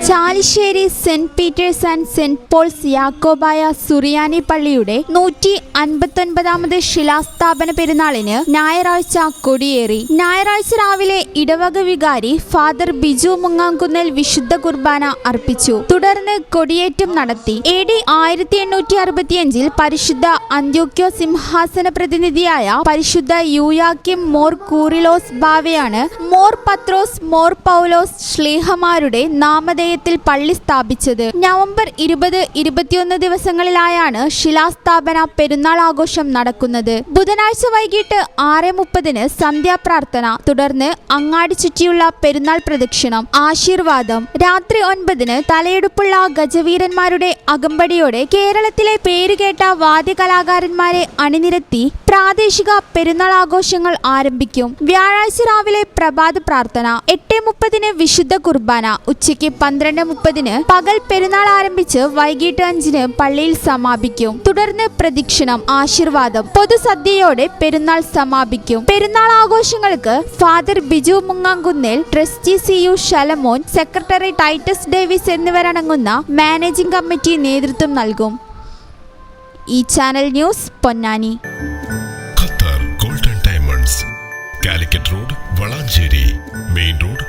Chalissery Saint Peter's and Saint Paul's Yakobaya Suriyani പള്ളിയുടെ 159ാമത് ശിലാസ്ഥാപന പെരുന്നാളിന് ഞായറാഴ്ച കൊടിയേറി. ഞായറാഴ്ച രാവിലെ ഇടവക വികാരി ഫാദർ ബിജു മുങ്ങാംകുന്നേൽ വിശുദ്ധ കുർബാന അർപ്പിച്ചു. തുടർന്ന് കൊടിയേറ്റം നടത്തി. AD 1865 പരിശുദ്ധ അന്ത്യോക്യ സിംഹാസന പ്രതിനിധിയായ പരിശുദ്ധ യൂയാക്കിം മോർ കൂറിലോസ് ബാവയാണ് മോർ പത്രോസ് മോർ പൗലോസ് ശ്ലീഹമാരുടെ നാമധേയത്തിൽ പള്ളി സ്ഥാപിച്ചത്. നവംബർ 20-21 ദിവസങ്ങളിലായാണ് ശിലാസ്ഥാപന പെരുന്നാൾ ആഘോഷം നടക്കുന്നത്. ബുധനാഴ്ച വൈകിട്ട് 6:30 സന്ധ്യാപ്രാർത്ഥന, തുടർന്ന് അങ്ങാടി ചുറ്റിയുള്ള പെരുന്നാൾ പ്രദക്ഷിണം, ആശീർവാദം. രാത്രി 9 തലയെടുപ്പുള്ള ഗജവീരന്മാരുടെ അകമ്പടിയോടെ കേരളത്തിലെ പേരുകേട്ട വാദ്യകലാകാരന്മാരെ അണിനിരത്തി പ്രാദേശിക പെരുന്നാൾ ആഘോഷങ്ങൾ ആരംഭിക്കും. വ്യാഴാഴ്ച രാവിലെ പ്രഭാത പ്രാർത്ഥന, 8:30 വിശുദ്ധ കുർബാന, ഉച്ചയ്ക്ക് 12:30 പകൽ പെരുന്നാൾ ആരംഭിച്ച് വൈകിട്ട് 5 പള്ളിയിൽ സമാപിക്കും. തുടർന്ന് പ്രദക്ഷിണം, ആശീർവാദം, പൊതുസദ്യയോടെ പെരുന്നാൾ സമാപിക്കും. പെരുന്നാൾ ആഘോഷങ്ങൾക്ക് father Biju Mungamkunnel, trustee CU Shalamon, secretary Titus Davis എന്നിവരടങ്ങുന്ന മാനേജിംഗ് കമ്മിറ്റി നേതൃത്വം നൽകും. ഈ channel news Ponnani. Qatar Golden Diamonds, Calicut road, Valanchery main road,